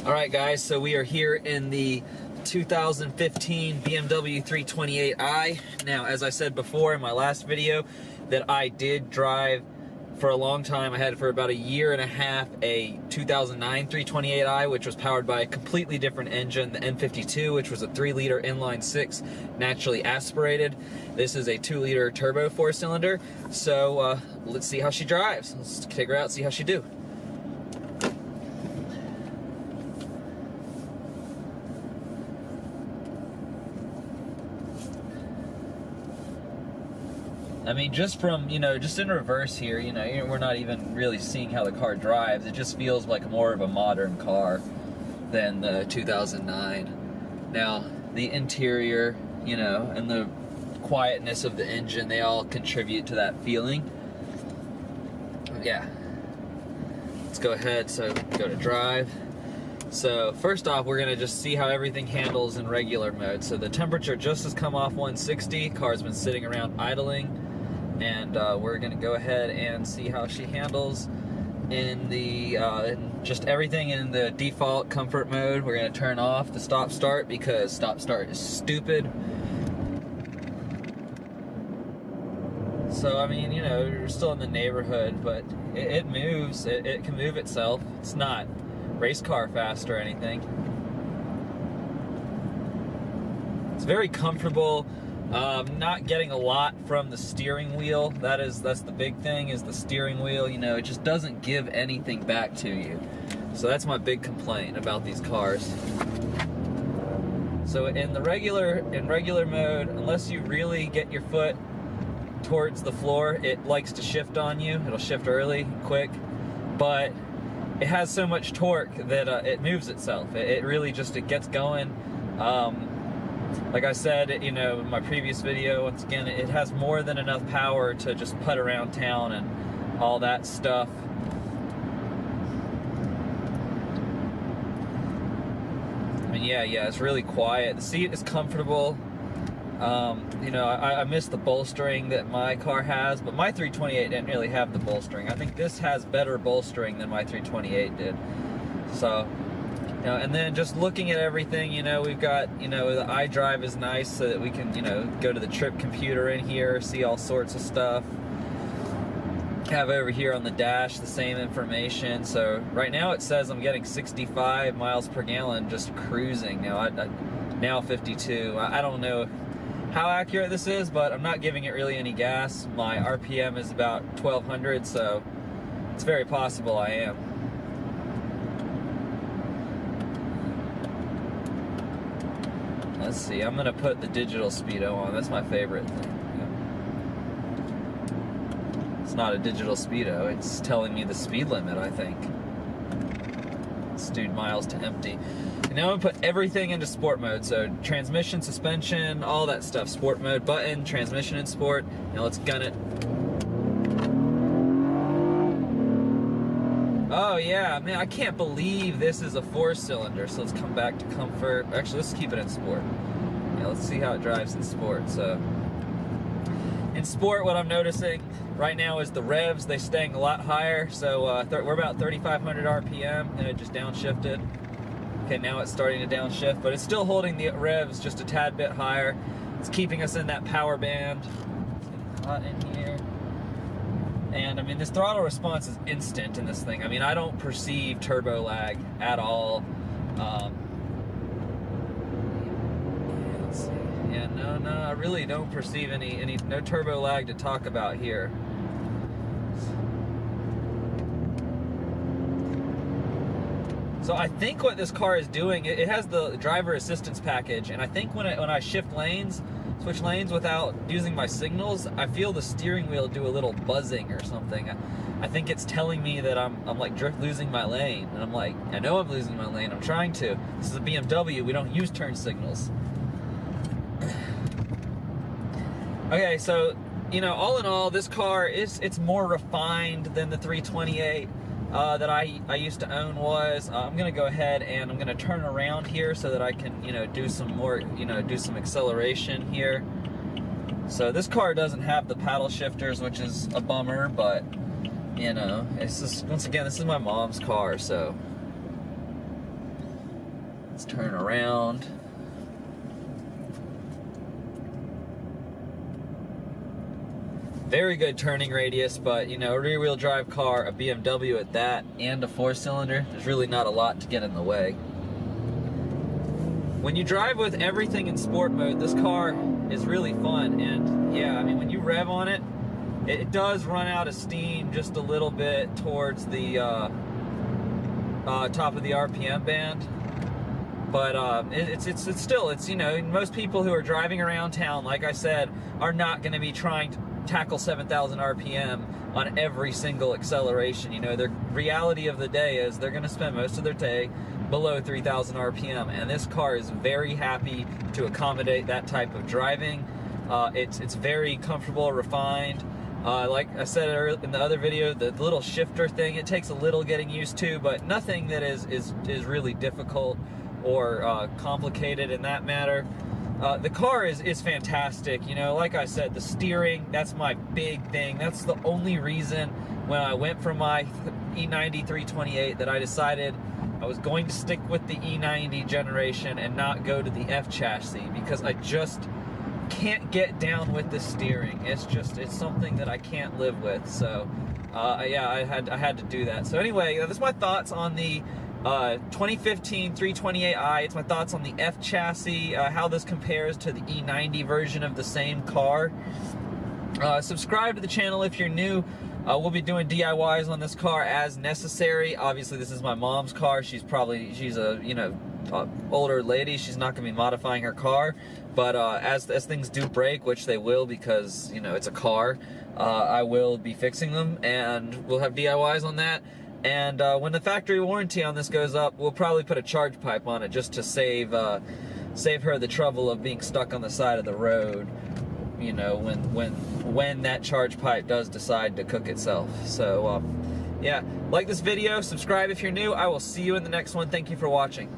Alright guys, so we are here in the 2015 BMW 328i. Now, as I said before in my last video, that I did drive for a long time. I had for about a year and a half a 2009 328i, which was powered by a completely different engine, the N52, which was a 3-liter inline 6, naturally aspirated. This is a 2-liter turbo 4-cylinder. So let's see how she drives. Let's take her out and see how she do. I mean, just from, just in reverse here, we're not even really seeing how the car drives. It just feels like more of a modern car than the 2009. Now, the interior, and the quietness of the engine, they all contribute to that feeling. Yeah. Let's go ahead, so go to drive. So first off, we're gonna just see how everything handles in regular mode. So the temperature just has come off 160, car's been sitting around idling. And we're gonna go ahead and see how she handles in the just everything in the default comfort mode. We're gonna turn off the stop start because stop start is stupid. So I mean, you're still in the neighborhood, but it moves. It can move itself. It's not race car fast or anything. It's very comfortable. Not getting a lot from the steering wheel. That's the big thing, is the steering wheel. It just doesn't give anything back to you. So that's my big complaint about these cars. So in regular mode, unless you really get your foot towards the floor, it likes to shift on you. It'll shift early, quick, but it has so much torque that it moves itself. It really just, it gets going. Like I said, in my previous video, once again, it has more than enough power to just putt around town and all that stuff. I mean, yeah, it's really quiet. The seat is comfortable. I miss the bolstering that my car has, but my 328 didn't really have the bolstering. I think this has better bolstering than my 328 did. So, and then just looking at everything, we've got, the iDrive is nice so that we can, go to the trip computer in here, see all sorts of stuff. Have over here on the dash the same information. So right now it says I'm getting 65 miles per gallon just cruising. Now 52. I don't know how accurate this is, but I'm not giving it really any gas. My RPM is about 1200, so it's very possible I am. Let's see, I'm gonna put the digital Speedo on. That's my favorite thing. It's not a digital Speedo, it's telling me the speed limit, I think. Let's do miles to empty. And now I'm gonna put everything into sport mode. So transmission, suspension, all that stuff. Sport mode button, transmission in sport. Now let's gun it. Oh yeah, man, I can't believe this is a 4-cylinder. So let's come back to comfort. Actually, let's keep it in sport. Yeah, let's see how it drives in sport. So in sport, what I'm noticing right now is the revs, they're staying a lot higher. So we're about 3,500 RPM, and it just downshifted. Okay, now it's starting to downshift, but it's still holding the revs just a tad bit higher. It's keeping us in that power band. It's getting hot in here. And I mean, this throttle response is instant in this thing. I mean, I don't perceive turbo lag at all. Let's see. Yeah, no, I really don't perceive no turbo lag to talk about here. So I think what this car is doing, it has the driver assistance package, and I think when I shift lanes, switch lanes without using my signals, I feel the steering wheel do a little buzzing or something. I think it's telling me that I'm like losing my lane, and I'm like, I know I'm losing my lane, I'm trying to. This is a BMW, we don't use turn signals. Okay, so, all in all, this car it's more refined than the 328 that I used to own was. I'm gonna go ahead and I'm gonna turn around here so that I can, do some more, do some acceleration here. So this car doesn't have the paddle shifters, which is a bummer, but it's just, once again, this is my mom's car, so Let's turn around. Very good turning radius, but you know, a rear-wheel drive car, a BMW at that, and a 4-cylinder, there's really not a lot to get in the way. When you drive with everything in sport mode, this car is really fun, and yeah, I mean, when you rev on it, it does run out of steam just a little bit towards the top of the RPM band. But it's still, you know, most people who are driving around town, like I said, are not going to be trying to tackle 7,000 RPM on every single acceleration. You know, the reality of the day is they're going to spend most of their day below 3,000 RPM, and this car is very happy to accommodate that type of driving. It's very comfortable, refined. Like I said in the other video, the little shifter thing, it takes a little getting used to, but nothing that is really difficult or complicated in that matter. The car is fantastic. You know, like I said, the steering, that's my big thing. That's the only reason when I went for my E90 328 that I decided I was going to stick with the E90 generation and not go to the F chassis, because I just can't get down with the steering. It's something that I can't live with. So yeah, I had to do that. So anyway, that's my thoughts on the 2015 328i. It's my thoughts on the F chassis, how this compares to the E90 version of the same car. Subscribe to the channel if you're new. We'll be doing DIYs on this car as necessary. Obviously, this is my mom's car. She's a, you know, older lady. She's not going to be modifying her car. But as things do break, which they will, because, you know, it's a car, I will be fixing them, and we'll have DIYs on that. And when the factory warranty on this goes up, we'll probably put a charge pipe on it just to save her the trouble of being stuck on the side of the road, you know, when that charge pipe does decide to cook itself. So yeah, like this video, subscribe if you're new. I will see you in the next one. Thank you for watching.